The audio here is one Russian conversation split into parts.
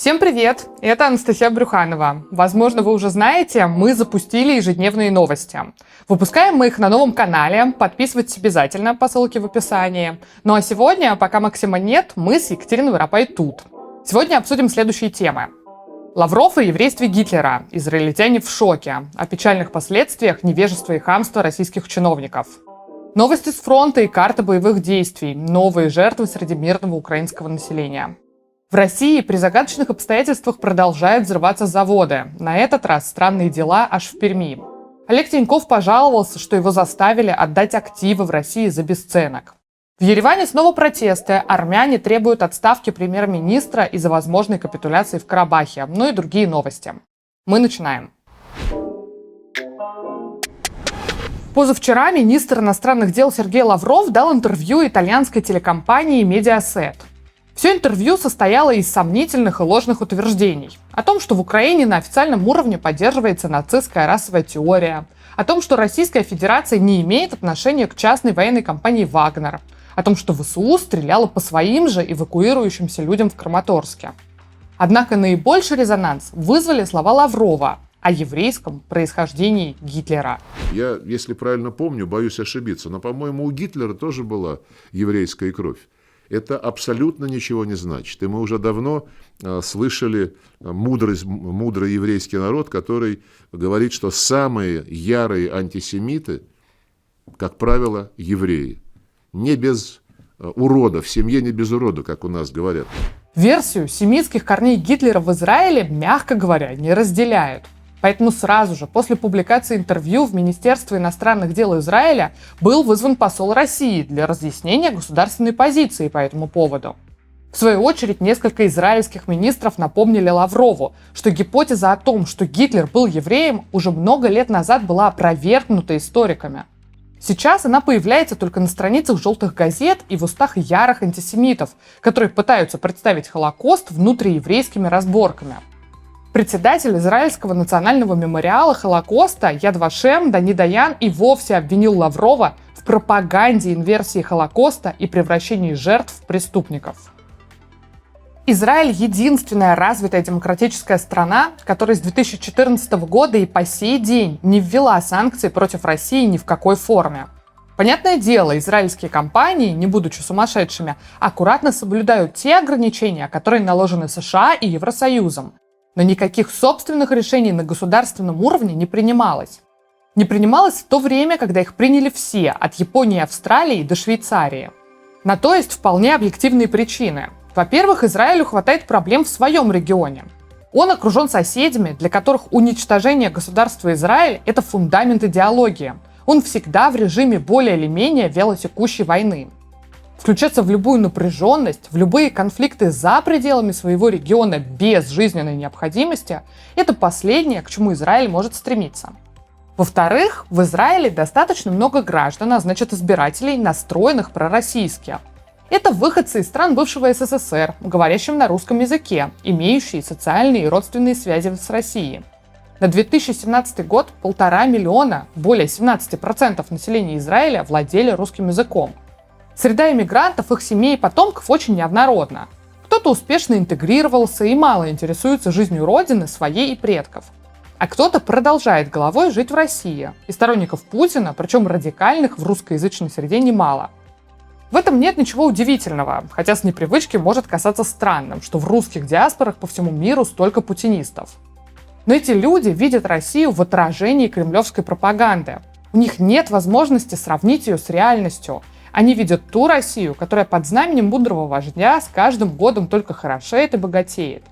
Всем привет! Это Анастасия Брюханова. Возможно, вы уже знаете, мы запустили ежедневные новости. Выпускаем мы их на новом канале, подписывайтесь обязательно по ссылке в описании. Ну а сегодня, пока Максима нет, мы с Екатериной Воропай тут. Сегодня обсудим следующие темы. Лавров и еврействе Гитлера. Израильтяне в шоке. О печальных последствиях невежества и хамства российских чиновников. Новости с фронта и карта боевых действий. Новые жертвы среди мирного украинского населения. В России при загадочных обстоятельствах продолжают взрываться заводы. На этот раз странные дела аж в Перми. Олег Тиньков пожаловался, что его заставили отдать активы в России за бесценок. В Ереване снова протесты. Армяне требуют отставки премьер-министра из-за возможной капитуляции в Карабахе. Ну и другие новости. Мы начинаем. Позавчера министр иностранных дел Сергей Лавров дал интервью итальянской телекомпании Mediaset. Все интервью состояло из сомнительных и ложных утверждений. О том, что в Украине на официальном уровне поддерживается нацистская расовая теория. О том, что Российская Федерация не имеет отношения к частной военной компании «Вагнер». О том, что ВСУ стреляла по своим же эвакуирующимся людям в Краматорске. Однако наибольший резонанс вызвали слова Лаврова о еврейском происхождении Гитлера. Я, если правильно помню, боюсь ошибиться, но, по-моему, у Гитлера тоже была еврейская кровь. Это абсолютно ничего не значит. И мы уже давно слышали мудрый еврейский народ, который говорит, что самые ярые антисемиты, как правило, евреи. Не без урода, в семье не без урода, как у нас говорят. Версию семитских корней Гитлера в Израиле, мягко говоря, не разделяют. Поэтому сразу же после публикации интервью в Министерство иностранных дел Израиля был вызван посол России для разъяснения государственной позиции по этому поводу. В свою очередь, несколько израильских министров напомнили Лаврову, что гипотеза о том, что Гитлер был евреем, уже много лет назад была опровергнута историками. Сейчас она появляется только на страницах желтых газет и в устах ярых антисемитов, которые пытаются представить Холокост внутриеврейскими разборками. Председатель Израильского национального мемориала Холокоста Яд Вашем Дани Даян и вовсе обвинил Лаврова в пропаганде инверсии Холокоста и превращении жертв в преступников. Израиль – единственная развитая демократическая страна, которая с 2014 года и по сей день не ввела санкции против России ни в какой форме. Понятное дело, израильские компании, не будучи сумасшедшими, аккуратно соблюдают те ограничения, которые наложены США и Евросоюзом. Но никаких собственных решений на государственном уровне не принималось. Не принималось в то время, когда их приняли все, от Японии и Австралии до Швейцарии. На то есть вполне объективные причины. Во-первых, Израилю хватает проблем в своем регионе. Он окружен соседями, для которых уничтожение государства Израиль – это фундамент идеологии. Он всегда в режиме более или менее вялотекущей войны. Включаться в любую напряженность, в любые конфликты за пределами своего региона без жизненной необходимости – это последнее, к чему Израиль может стремиться. Во-вторых, в Израиле достаточно много граждан, а значит избирателей, настроенных пророссийски. Это выходцы из стран бывшего СССР, говорящим на русском языке, имеющие социальные и родственные связи с Россией. На 2017 год 1,5 миллиона, более 17% населения Израиля владели русским языком. Среда иммигрантов, их семей и потомков очень неоднородна. Кто-то успешно интегрировался и мало интересуется жизнью родины, своей и предков. А кто-то продолжает головой жить в России. И сторонников Путина, причем радикальных, в русскоязычной среде немало. В этом нет ничего удивительного, хотя с непривычки может казаться странным, что в русских диаспорах по всему миру столько путинистов. Но эти люди видят Россию в отражении кремлевской пропаганды. У них нет возможности сравнить ее с реальностью. Они видят ту Россию, которая под знаменем мудрого вождя с каждым годом только хорошеет и богатеет.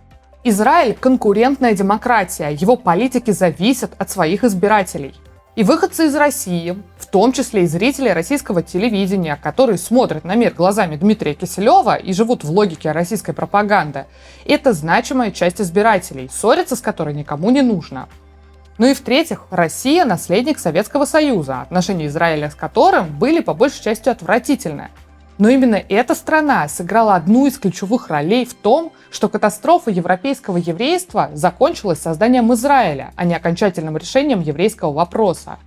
Израиль – конкурентная демократия, его политики зависят от своих избирателей. И выходцы из России, в том числе и зрители российского телевидения, которые смотрят на мир глазами Дмитрия Киселева и живут в логике российской пропаганды, это значимая часть избирателей, ссориться с которой никому не нужно. Ну и в-третьих, Россия – наследник Советского Союза, отношения Израиля с которым были по большей части отвратительны. Но именно эта страна сыграла одну из ключевых ролей в том, что катастрофа европейского еврейства закончилась созданием Израиля, а не окончательным решением еврейского вопроса.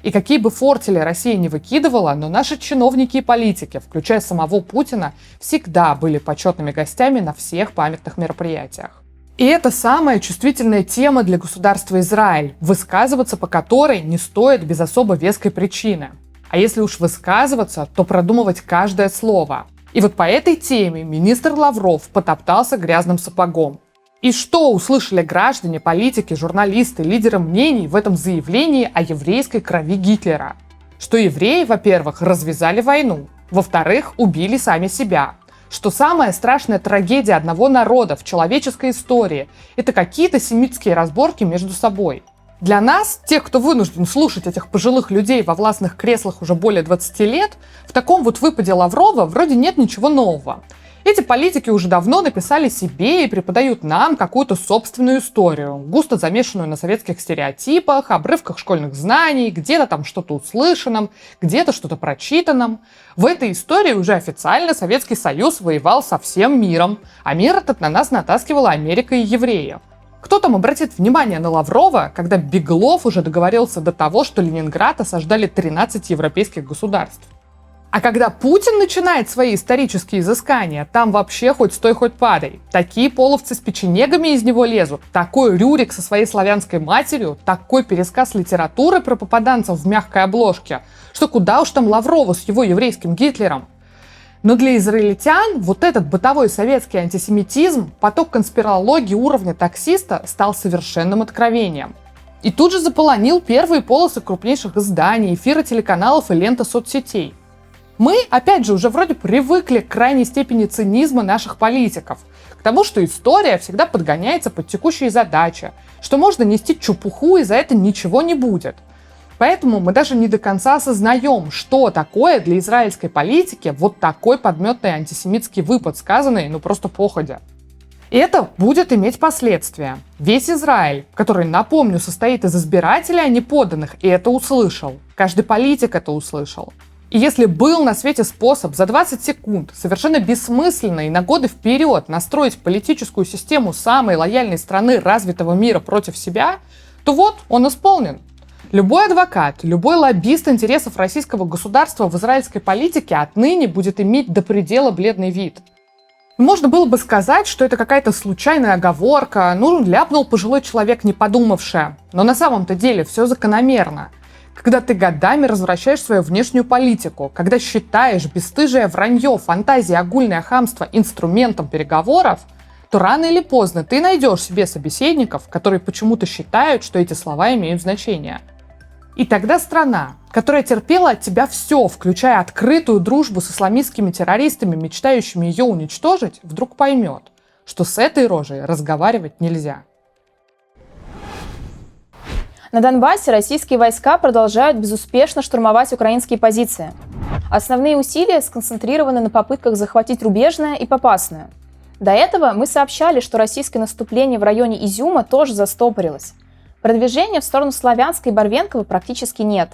И какие бы фортели Россия не выкидывала, но наши чиновники и политики, включая самого Путина, всегда были почетными гостями на всех памятных мероприятиях. И это самая чувствительная тема для государства Израиль, высказываться по которой не стоит без особо веской причины. А если уж высказываться, то продумывать каждое слово. И вот по этой теме министр Лавров потоптался грязным сапогом. И что услышали граждане, политики, журналисты, лидеры мнений в этом заявлении о еврейской крови Гитлера? Что евреи, во-первых, развязали войну, во-вторых, убили сами себя. Что самая страшная трагедия одного народа в человеческой истории – это какие-то семитские разборки между собой. Для нас, тех, кто вынужден слушать этих пожилых людей во властных креслах уже более 20 лет, в таком вот выпаде Лаврова вроде нет ничего нового. Эти политики уже давно написали себе и преподают нам какую-то собственную историю, густо замешанную на советских стереотипах, обрывках школьных знаний, где-то там что-то услышанном, где-то что-то прочитанном. В этой истории уже официально Советский Союз воевал со всем миром, а мир этот на нас натаскивала Америка и евреи. Кто там обратит внимание на Лаврова, когда Беглов уже договорился до того, что Ленинград осаждали 13 европейских государств? А когда Путин начинает свои исторические изыскания, там вообще хоть стой, хоть падай. Такие половцы с печенегами из него лезут, такой Рюрик со своей славянской матерью, такой пересказ литературы про попаданцев в мягкой обложке, что куда уж там Лаврову с его еврейским Гитлером. Но для израильтян вот этот бытовой советский антисемитизм, поток конспирологии уровня таксиста стал совершенным откровением. И тут же заполонил первые полосы крупнейших изданий, эфиры телеканалов и лента соцсетей. Мы, опять же, уже вроде привыкли к крайней степени цинизма наших политиков, к тому, что история всегда подгоняется под текущие задачи, что можно нести чепуху и за это ничего не будет. Поэтому мы даже не до конца осознаем, что такое для израильской политики вот такой подметный антисемитский выпад, сказанный просто походя. И это будет иметь последствия. Весь Израиль, который, напомню, состоит из избирателей, а не подданных, и это услышал. Каждый политик это услышал. И если был на свете способ за 20 секунд совершенно бессмысленно и на годы вперед настроить политическую систему самой лояльной страны развитого мира против себя, то вот он исполнен. Любой адвокат, любой лоббист интересов российского государства в израильской политике отныне будет иметь до предела бледный вид. Можно было бы сказать, что это какая-то случайная оговорка, ляпнул пожилой человек, не подумавши. Но на самом-то деле все закономерно. Когда ты годами развращаешь свою внешнюю политику, когда считаешь бесстыжее вранье, фантазии, огульное хамство инструментом переговоров, то рано или поздно ты найдешь себе собеседников, которые почему-то считают, что эти слова имеют значение. И тогда страна, которая терпела от тебя все, включая открытую дружбу с исламистскими террористами, мечтающими ее уничтожить, вдруг поймет, что с этой рожей разговаривать нельзя. На Донбассе российские войска продолжают безуспешно штурмовать украинские позиции. Основные усилия сконцентрированы на попытках захватить Рубежное и Попасную. До этого мы сообщали, что российское наступление в районе Изюма тоже застопорилось. Продвижения в сторону Славянска и Барвенкова практически нет.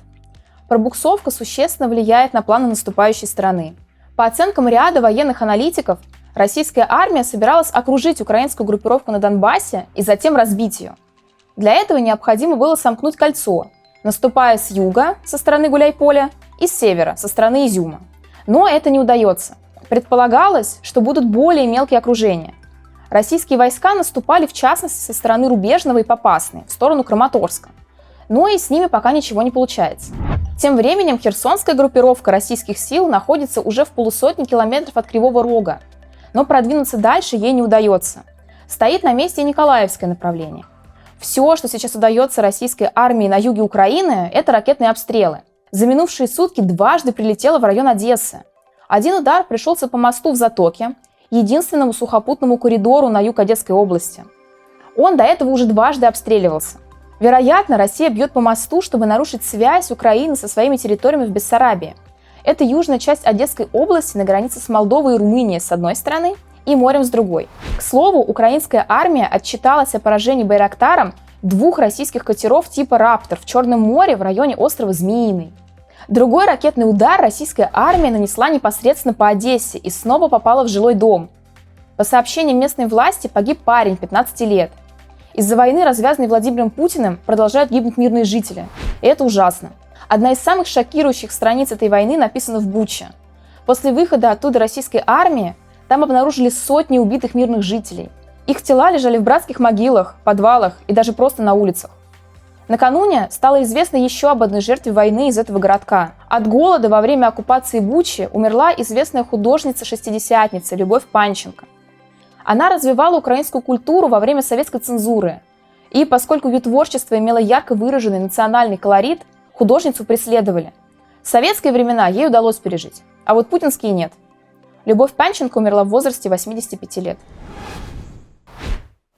Пробуксовка существенно влияет на планы наступающей страны. По оценкам ряда военных аналитиков, российская армия собиралась окружить украинскую группировку на Донбассе и затем разбить ее. Для этого необходимо было сомкнуть кольцо, наступая с юга, со стороны Гуляйполя, и с севера, со стороны Изюма. Но это не удается. Предполагалось, что будут более мелкие окружения. Российские войска наступали, в частности, со стороны Рубежного и Попасной, в сторону Краматорска. Но и с ними пока ничего не получается. Тем временем херсонская группировка российских сил находится уже в 150 километров от Кривого Рога. Но продвинуться дальше ей не удается. Стоит на месте и Николаевское направление. Все, что сейчас удается российской армии на юге Украины, это ракетные обстрелы. За минувшие сутки дважды прилетело в район Одессы. Один удар пришелся по мосту в Затоке, единственному сухопутному коридору на юг Одесской области. Он до этого уже дважды обстреливался. Вероятно, Россия бьет по мосту, чтобы нарушить связь Украины со своими территориями в Бессарабии. Это южная часть Одесской области на границе с Молдовой и Румынией с одной стороны и морем с другой. К слову, украинская армия отчиталась о поражении байрактаром 2 российских катеров типа «Раптор» в Черном море в районе острова Змеиный. Другой ракетный удар российская армия нанесла непосредственно по Одессе и снова попала в жилой дом. По сообщениям местной власти, погиб парень 15 лет. Из-за войны, развязанной Владимиром Путиным, продолжают гибнуть мирные жители. И это ужасно. Одна из самых шокирующих страниц этой войны написана в Буче. После выхода оттуда российской армии там обнаружили сотни убитых мирных жителей. Их тела лежали в братских могилах, подвалах и даже просто на улицах. Накануне стало известно еще об одной жертве войны из этого городка. От голода во время оккупации Бучи умерла известная художница-шестидесятница Любовь Панченко. Она развивала украинскую культуру во время советской цензуры. И поскольку ее творчество имело ярко выраженный национальный колорит, художницу преследовали. В советские времена ей удалось пережить, а вот путинские нет. Любовь Панченко умерла в возрасте 85 лет.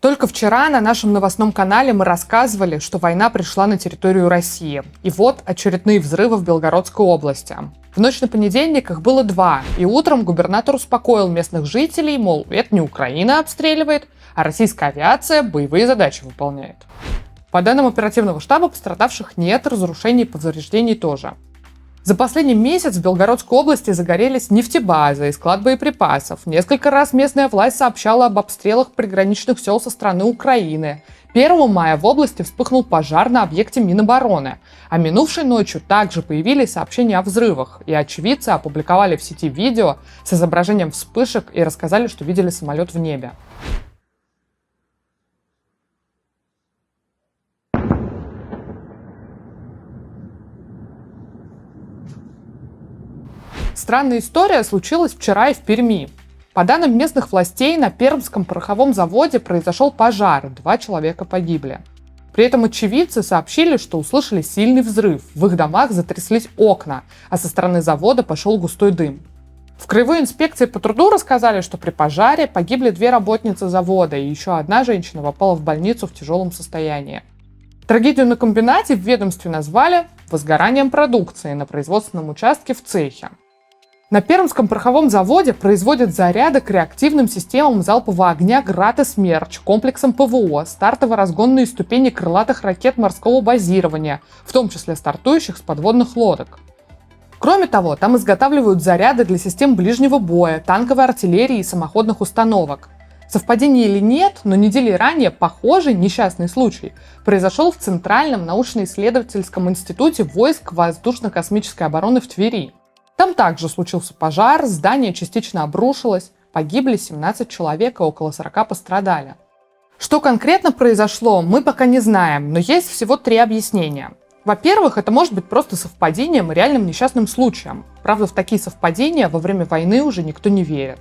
Только вчера на нашем новостном канале мы рассказывали, что война пришла на территорию России. И вот очередные взрывы в Белгородской области. В ночь на понедельник их было 2, и утром губернатор успокоил местных жителей, мол, это не Украина обстреливает, а российская авиация боевые задачи выполняет. По данным оперативного штаба, пострадавших нет, разрушений и повреждений тоже. За последний месяц в Белгородской области загорелись нефтебазы и склад боеприпасов. Несколько раз местная власть сообщала об обстрелах приграничных сел со стороны Украины. 1 мая в области вспыхнул пожар на объекте Минобороны. А минувшей ночью также появились сообщения о взрывах. И очевидцы опубликовали в сети видео с изображением вспышек и рассказали, что видели самолет в небе. Странная история случилась вчера и в Перми. По данным местных властей, на Пермском пороховом заводе произошел пожар, 2 человека погибли. При этом очевидцы сообщили, что услышали сильный взрыв, в их домах затряслись окна, а со стороны завода пошел густой дым. В Краевой инспекции по труду рассказали, что при пожаре погибли 2 работницы завода, и еще 1 женщина попала в больницу в тяжелом состоянии. Трагедию на комбинате в ведомстве назвали возгоранием продукции на производственном участке в цехе. На Пермском пороховом заводе производят заряды к реактивным системам залпового огня «Град» и «Смерч», комплексам ПВО, стартово-разгонные ступени крылатых ракет морского базирования, в том числе стартующих с подводных лодок. Кроме того, там изготавливают заряды для систем ближнего боя, танковой артиллерии и самоходных установок. Совпадение или нет, но недели ранее похожий несчастный случай произошел в Центральном научно-исследовательском институте войск воздушно-космической обороны в Твери. Там также случился пожар, здание частично обрушилось, погибли 17 человек и около 40 пострадали. Что конкретно произошло, мы пока не знаем, но есть всего 3 объяснения. Во-первых, это может быть просто совпадением и реальным несчастным случаем. Правда, в такие совпадения во время войны уже никто не верит.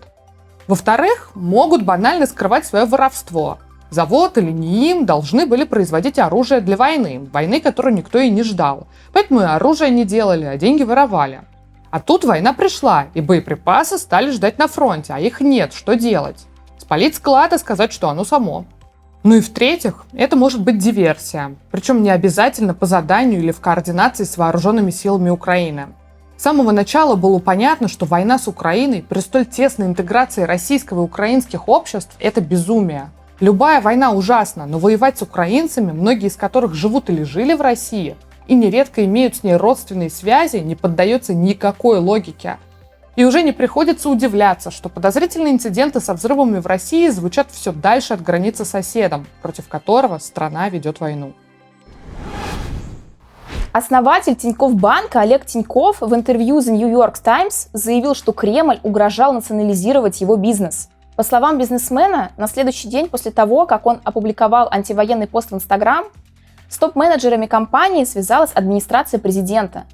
Во-вторых, могут банально скрывать свое воровство. Завод или НИИМ должны были производить оружие для войны, которую никто и не ждал. Поэтому и оружие не делали, а деньги воровали. А тут война пришла, и боеприпасы стали ждать на фронте, а их нет, что делать? Спалить склад и сказать, что оно само. Ну и в-третьих, это может быть диверсия, причем не обязательно по заданию или в координации с вооруженными силами Украины. С самого начала было понятно, что война с Украиной при столь тесной интеграции российского и украинских обществ – это безумие. Любая война ужасна, но воевать с украинцами, многие из которых живут или жили в России, и нередко имеют с ней родственные связи, не поддается никакой логике. И уже не приходится удивляться, что подозрительные инциденты со взрывами в России звучат все дальше от границы с соседом, против которого страна ведет войну. Основатель Тинькофф банка Олег Тинькофф в интервью The New York Times заявил, что Кремль угрожал национализировать его бизнес. По словам бизнесмена, на следующий день после того, как он опубликовал антивоенный пост в Instagram, с топ-менеджерами компании связалась администрация президента.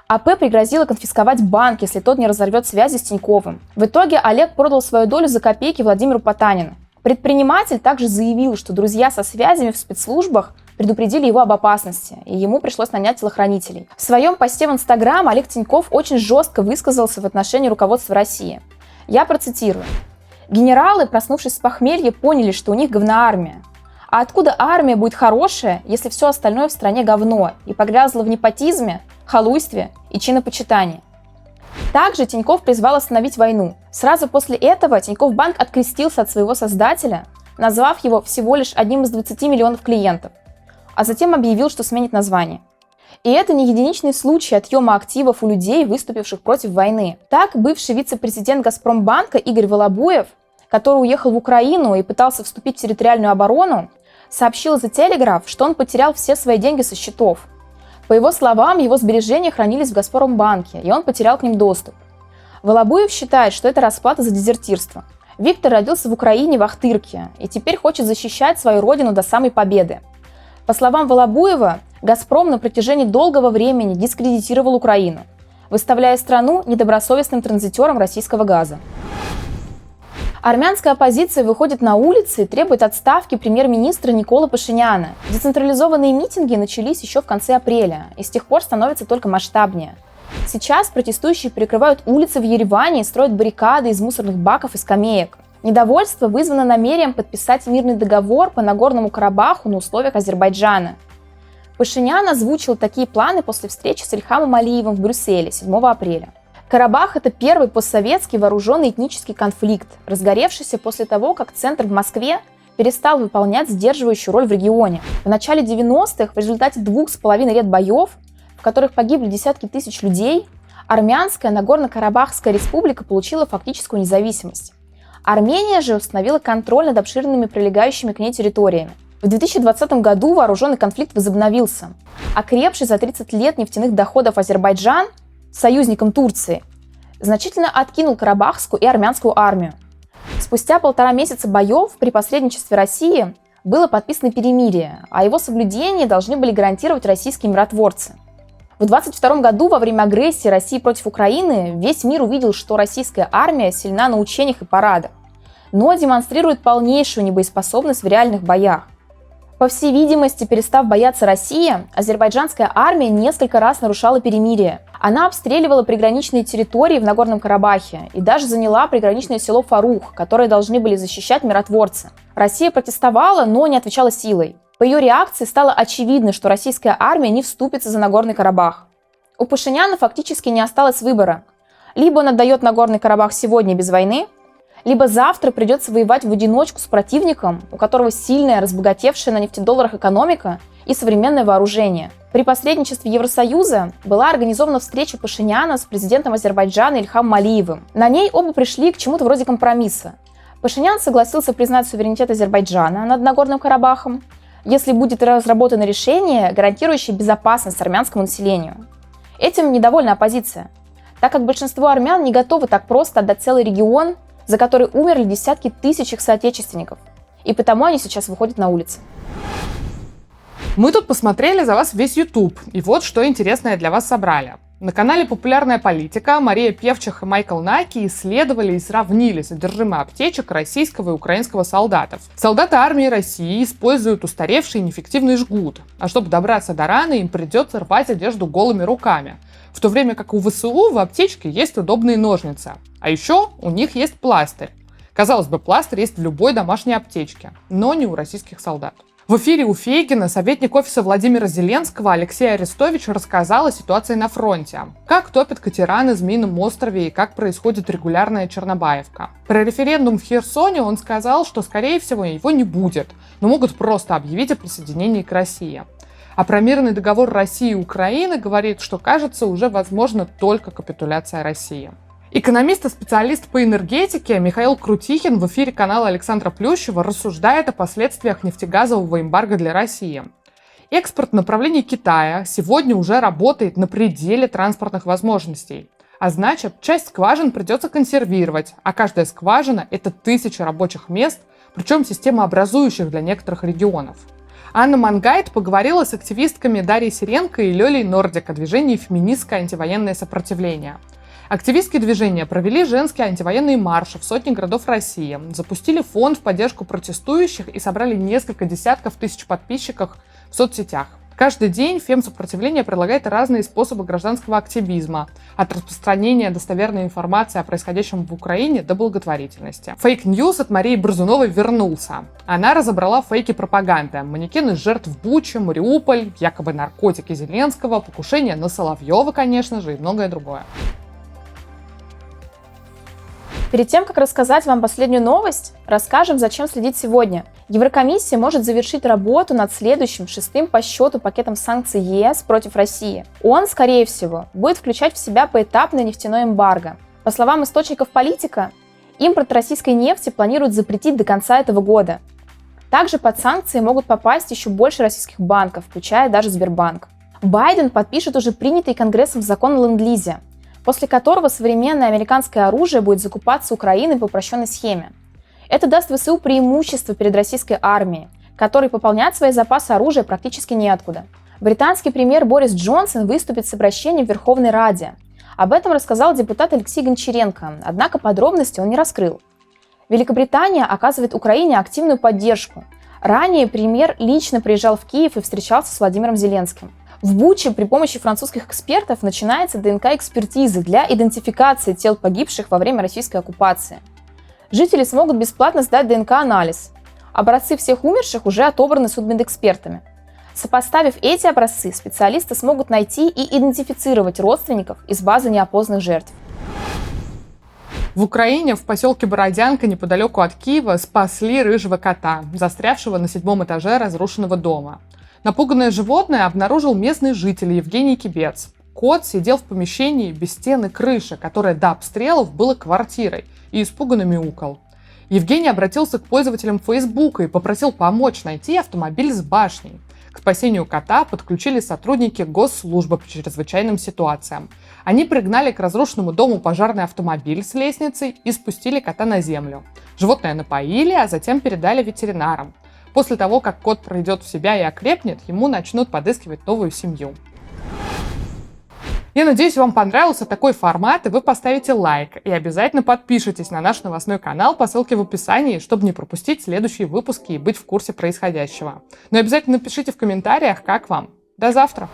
АП пригрозила конфисковать банк, если тот не разорвет связи с Тиньковым. В итоге Олег продал свою долю за копейки Владимиру Потанину. Предприниматель также заявил, что друзья со связями в спецслужбах предупредили его об опасности, и ему пришлось нанять телохранителей. В своем посте в Инстаграм Олег Тинькофф очень жестко высказался в отношении руководства России. Я процитирую. «Генералы, проснувшись с похмелья, поняли, что у них говноармия. А откуда армия будет хорошая, если все остальное в стране говно и погрязло в непотизме, халуйстве и чинопочитании?» Также Тинькофф призвал остановить войну. Сразу после этого Тинькофф банк открестился от своего создателя, назвав его всего лишь одним из 20 миллионов клиентов, а затем объявил, что сменит название. И это не единичный случай отъема активов у людей, выступивших против войны. Так, бывший вице-президент Газпромбанка Игорь Волобуев, который уехал в Украину и пытался вступить в территориальную оборону, сообщил The Telegraph, что он потерял все свои деньги со счетов. По его словам, его сбережения хранились в Газпромбанке, и он потерял к ним доступ. Волобуев считает, что это расплата за дезертирство. Виктор родился в Украине, в Ахтырке, и теперь хочет защищать свою родину до самой победы. По словам Волобуева, «Газпром» на протяжении долгого времени дискредитировал Украину, выставляя страну недобросовестным транзитером российского газа. Армянская оппозиция выходит на улицы и требует отставки премьер-министра Никола Пашиняна. Децентрализованные митинги начались еще в конце апреля и с тех пор становятся только масштабнее. Сейчас протестующие перекрывают улицы в Ереване и строят баррикады из мусорных баков и скамеек. Недовольство вызвано намерением подписать мирный договор по Нагорному Карабаху на условиях Азербайджана. Пашинян озвучил такие планы после встречи с Ильхамом Алиевым в Брюсселе 7 апреля. Карабах – это первый постсоветский вооруженный этнический конфликт, разгоревшийся после того, как центр в Москве перестал выполнять сдерживающую роль в регионе. В начале 90-х в результате 2,5 лет боев, в которых погибли десятки тысяч людей, Армянская Нагорно-Карабахская республика получила фактическую независимость. Армения же установила контроль над обширными прилегающими к ней территориями. В 2020 году вооруженный конфликт возобновился. Окрепший за 30 лет нефтяных доходов Азербайджан, союзником Турции, значительно откинул карабахскую и армянскую армию. Спустя 1,5 месяца боев при посредничестве России было подписано перемирие, а его соблюдение должны были гарантировать российские миротворцы. В 2022 году, во время агрессии России против Украины, весь мир увидел, что российская армия сильна на учениях и парадах, но демонстрирует полнейшую небоеспособность в реальных боях. По всей видимости, перестав бояться России, азербайджанская армия несколько раз нарушала перемирие. Она обстреливала приграничные территории в Нагорном Карабахе и даже заняла приграничное село Фарух, которое должны были защищать миротворцы. Россия протестовала, но не отвечала силой. По ее реакции стало очевидно, что российская армия не вступится за Нагорный Карабах. У Пашиняна фактически не осталось выбора. Либо он отдает Нагорный Карабах сегодня без войны, либо завтра придется воевать в одиночку с противником, у которого сильная, разбогатевшая на нефтедолларах экономика и современное вооружение. При посредничестве Евросоюза была организована встреча Пашиняна с президентом Азербайджана Ильхамом Алиевым. На ней оба пришли к чему-то вроде компромисса. Пашинян согласился признать суверенитет Азербайджана над Нагорным Карабахом, если будет разработано решение, гарантирующее безопасность армянскому населению. Этим недовольна оппозиция, так как большинство армян не готовы так просто отдать целый регион, за который умерли десятки тысяч их соотечественников. И потому они сейчас выходят на улицы. Мы тут посмотрели за вас весь YouTube, и вот что интересное для вас собрали. На канале «Популярная политика» Мария Певчих и Майкл Наки исследовали и сравнили содержимое аптечек российского и украинского солдатов. Солдаты армии России используют устаревший и неэффективный жгут, а чтобы добраться до раны, им придется рвать одежду голыми руками. В то время как у ВСУ в аптечке есть удобные ножницы. А еще у них есть пластырь. Казалось бы, пластырь есть в любой домашней аптечке, но не у российских солдат. В эфире у Фейгина советник офиса Владимира Зеленского Алексей Арестович рассказал о ситуации на фронте. Как топят катера на Змеином острове и как происходит регулярная Чернобаевка. Про референдум в Херсоне он сказал, что, скорее всего, его не будет, но могут просто объявить о присоединении к России. А про мирный договор России и Украины говорит, что, кажется, уже возможна только капитуляция России. Экономист и специалист по энергетике Михаил Крутихин в эфире канала Александра Плющева рассуждает о последствиях нефтегазового эмбарго для России. Экспорт в направлении Китая сегодня уже работает на пределе транспортных возможностей. А значит, часть скважин придется консервировать, а каждая скважина – это 1000 рабочих мест, причем системообразующих для некоторых регионов. Анна Мангайт поговорила с активистками Дарьей Сиренко и Лёлей Нордик о движении «Феминистское антивоенное сопротивление». Активистки движения провели женские антивоенные марши в сотни городов России, запустили фонд в поддержку протестующих и собрали несколько десятков тысяч подписчиков в соцсетях. Каждый день фемсопротивление предлагает разные способы гражданского активизма, от распространения достоверной информации о происходящем в Украине до благотворительности. Фейк-ньюс от Марии Борзуновой вернулся. Она разобрала фейки пропаганды, манекены жертв Бучи, Мариуполь, якобы наркотики Зеленского, покушение на Соловьева, конечно же, и многое другое. Перед тем, как рассказать вам последнюю новость, расскажем, зачем следить сегодня. Еврокомиссия может завершить работу над следующим, 6-м по счету пакетом санкций ЕС против России. Он, скорее всего, будет включать в себя поэтапное нефтяное эмбарго. По словам источников политика, импорт российской нефти планируют запретить до конца этого года. Также под санкции могут попасть еще больше российских банков, включая даже Сбербанк. Байден подпишет уже принятый Конгрессом закон о ленд-лизе, после которого современное американское оружие будет закупаться Украиной по упрощенной схеме. Это даст ВСУ преимущество перед российской армией, которой пополнять свои запасы оружия практически неоткуда. Британский премьер Борис Джонсон выступит с обращением в Верховной Раде. Об этом рассказал депутат Алексей Гончаренко, однако подробности он не раскрыл. Великобритания оказывает Украине активную поддержку. Ранее премьер лично приезжал в Киев и встречался с Владимиром Зеленским. В Буче при помощи французских экспертов начинается ДНК-экспертиза для идентификации тел погибших во время российской оккупации. Жители смогут бесплатно сдать ДНК-анализ. Образцы всех умерших уже отобраны судмедэкспертами. Сопоставив эти образцы, специалисты смогут найти и идентифицировать родственников из базы неопознанных жертв. В Украине в поселке Бородянка неподалеку от Киева спасли рыжего кота, застрявшего на 7-м этаже разрушенного дома. Напуганное животное обнаружил местный житель Евгений Кибец. Кот сидел в помещении без стен и крыши, которое до обстрелов было квартирой, и испуганно мяукал. Евгений обратился к пользователям Фейсбука и попросил помочь найти автомобиль с башней. К спасению кота подключили сотрудники Госслужбы по чрезвычайным ситуациям. Они пригнали к разрушенному дому пожарный автомобиль с лестницей и спустили кота на землю. Животное напоили, а затем передали ветеринарам. После того, как кот придет в себя и окрепнет, ему начнут подыскивать новую семью. Я надеюсь, вам понравился такой формат, и вы поставите лайк. И обязательно подпишитесь на наш новостной канал по ссылке в описании, чтобы не пропустить следующие выпуски и быть в курсе происходящего. Но обязательно напишите в комментариях, как вам. До завтра!